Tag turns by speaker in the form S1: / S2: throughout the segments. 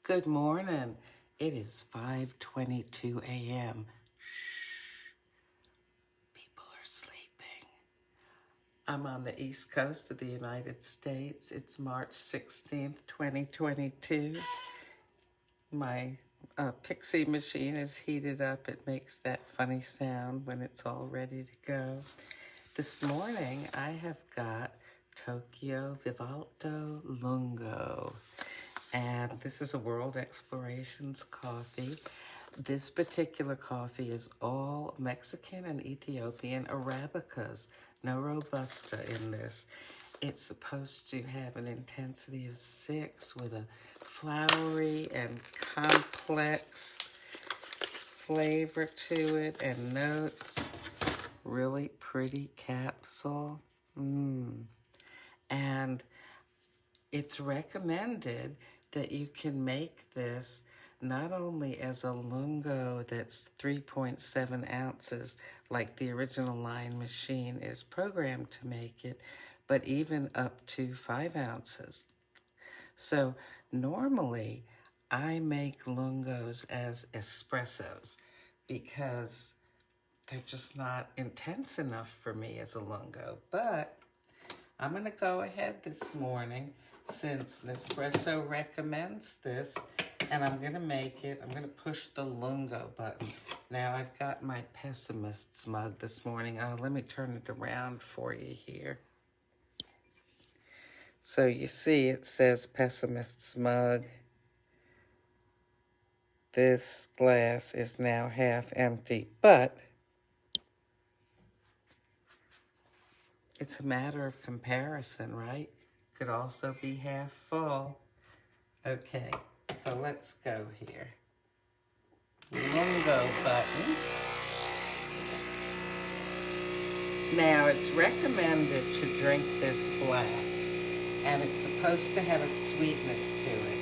S1: Good morning. It is 5:22 a.m. Shh, people are sleeping. I'm on the East Coast of the United States. It's March 16th, 2022. My Pixie machine is heated up. It makes that funny sound when it's all ready to go. This morning, I have got Tokyo Vivalto Lungo. And this is a World Explorations coffee. This particular coffee is all Mexican and Ethiopian Arabicas. No Robusta in this. It's supposed to have an intensity of 6 with a flowery and complex flavor to it and notes. Really pretty capsule. And it's recommended that you can make this not only as a lungo that's 3.7 ounces, like the original line machine is programmed to make it, but even up to 5 ounces. So normally I make lungos as espressos because they're just not intense enough for me as a lungo. But I'm going to go ahead this morning, since Nespresso recommends this, and I'm going to make it. I'm going to push the Lungo button. Now, I've got my Pessimist's mug this morning. Let me turn it around for you here. So you see it says Pessimist's mug. This glass is now half empty, but it's a matter of comparison, right? Could also be half full. Okay, so let's go here. Lungo button. Now, it's recommended to drink this black, and it's supposed to have a sweetness to it.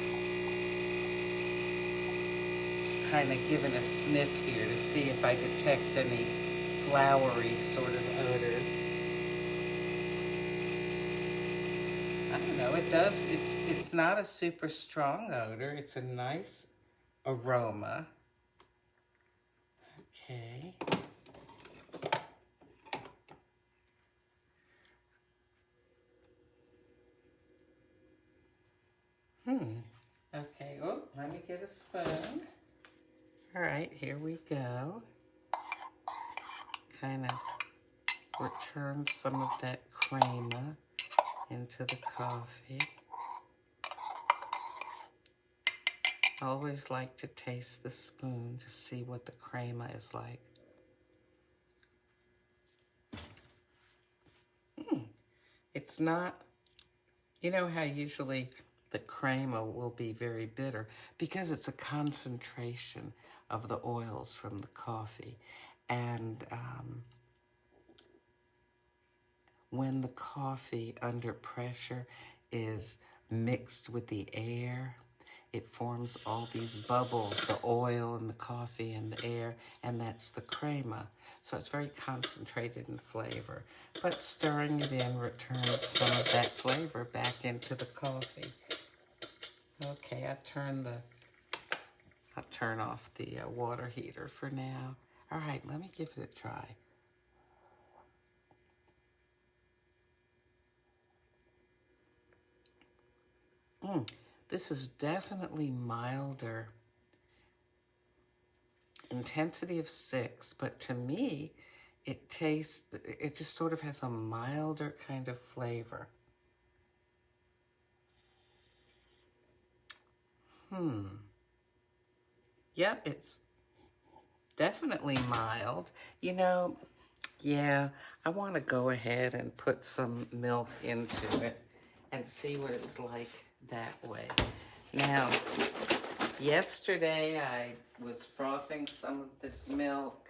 S1: Just kind of giving a sniff here to see if I detect any flowery sort of odors. I don't know, it does, it's not a super strong odor. It's a nice aroma. Okay. Okay, oh, let me get a spoon. All right, here we go. Kind of return some of that crema into the coffee. I always like to taste the spoon to see what the crema is like. It's not, you know how usually the crema will be very bitter because it's a concentration of the oils from the coffee. And when the coffee under pressure is mixed with the air, it forms all these bubbles, the oil and the coffee and the air, and that's the crema. So it's very concentrated in flavor. But stirring it in returns some of that flavor back into the coffee. Okay, I'll turn off the water heater for now. All right, let me give it a try. This is definitely milder. Intensity of 6, but to me, it just sort of has a milder kind of flavor. Yep, it's definitely mild. You know, yeah, I want to go ahead and put some milk into it and see what it's like that way. Now, yesterday I was frothing some of this milk.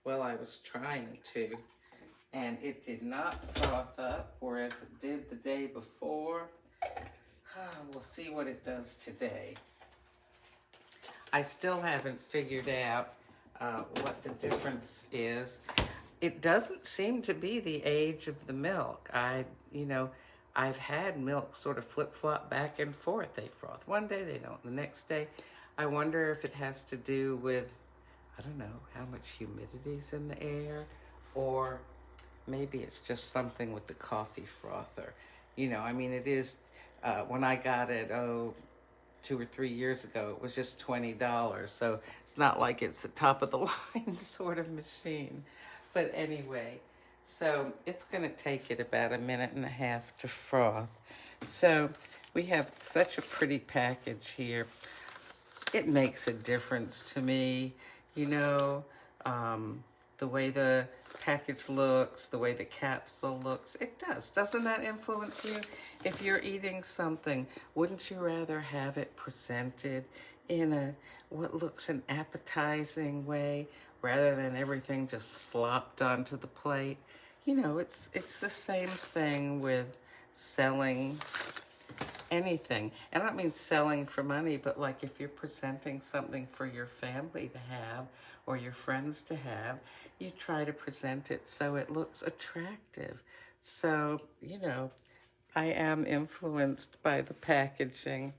S1: Well, I was trying to, and it did not froth up, whereas it did the day before. We'll see what it does today. I still haven't figured out what the difference is. It doesn't seem to be the age of the milk. I I've had milk sort of flip-flop back and forth. They froth one day, they don't the next day. I wonder if it has to do with, I don't know, how much humidity's in the air, or maybe it's just something with the coffee frother. You know, I mean, it is, when I got it, 2 or 3 years ago, it was just $20. So it's not like it's the top of the line sort of machine. But anyway, so it's going to take it about 1.5 minutes to froth. So we have such a pretty package here. It makes a difference to me, you know, the way the package looks, the way the capsule looks. It does. Doesn't that influence you? If you're eating something, wouldn't you rather have it presented in a what looks an appetizing way rather than everything just slopped onto the plate? You know, it's the same thing with selling anything. And I don't mean selling for money, but like if you're presenting something for your family to have or your friends to have, you try to present it so it looks attractive. So, you know, I am influenced by the packaging.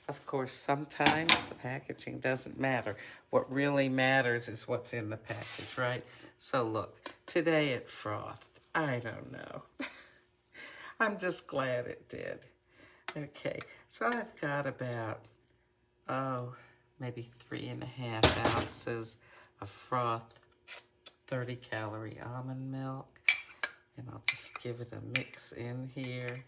S1: Of course, sometimes the packaging doesn't matter. What really matters is what's in the package, right? So look, today it frothed. I don't know. I'm just glad it did. Okay, so I've got about, maybe 3.5 ounces of frothed 30-calorie almond milk. And I'll just give it a mix in here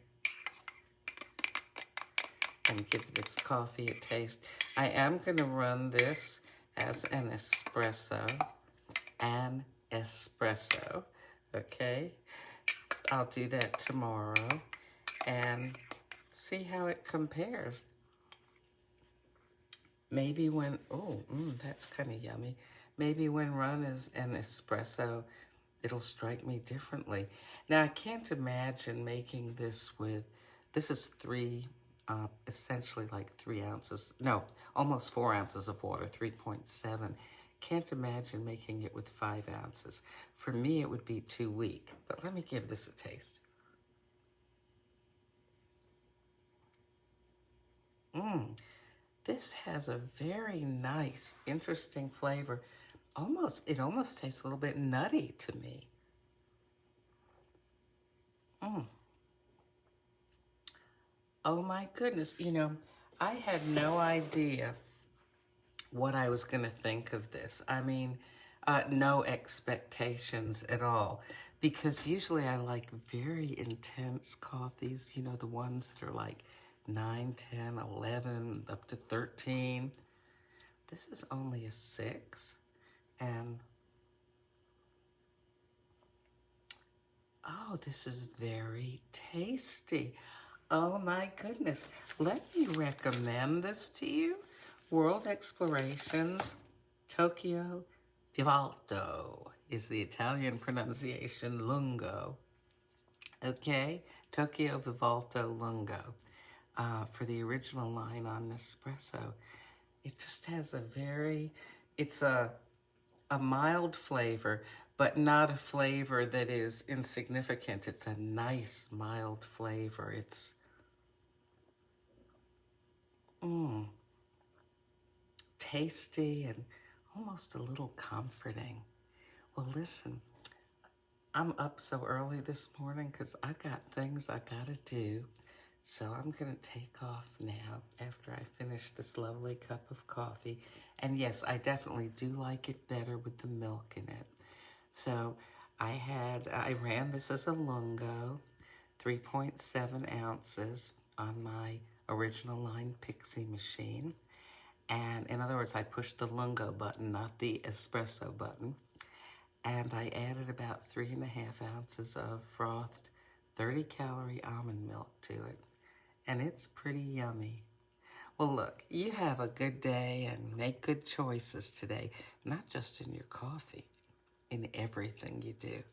S1: and give this coffee a taste. I am going to run this as an espresso. Okay? I'll do that tomorrow and see how it compares. Maybe when, that's kind of yummy. Maybe when run as an espresso, it'll strike me differently. Now, I can't imagine making this with, this is essentially like 3 ounces, no, almost 4 ounces of water, 3.7. Can't imagine making it with 5 ounces. For me, it would be too weak, but let me give this a taste. This has a very nice, interesting flavor. It almost tastes a little bit nutty to me. Oh my goodness, you know, I had no idea what I was going to think of this. I mean, no expectations at all. Because usually I like very intense coffees, you know, the ones that are like 9, 10, 11, up to 13. This is only a 6. And, oh, this is very tasty. Oh my goodness. Let me recommend this to you. World Explorations, Tokyo Vivalto is the Italian pronunciation, Lungo. Okay, Tokyo Vivalto Lungo for the original line on Nespresso. It just has it's a mild flavor, but not a flavor that is insignificant. It's a nice, mild flavor. It's, tasty and almost a little comforting. Well, listen, I'm up so early this morning because I got things I gotta do. So I'm gonna take off now after I finish this lovely cup of coffee. And yes, I definitely do like it better with the milk in it. So I ran this as a Lungo, 3.7 ounces on my original line Pixie machine. And in other words, I pushed the Lungo button, not the espresso button. And I added about 3.5 ounces of frothed 30-calorie almond milk to it. And it's pretty yummy. Well, look, you have a good day and make good choices today, not just in your coffee, in everything you do.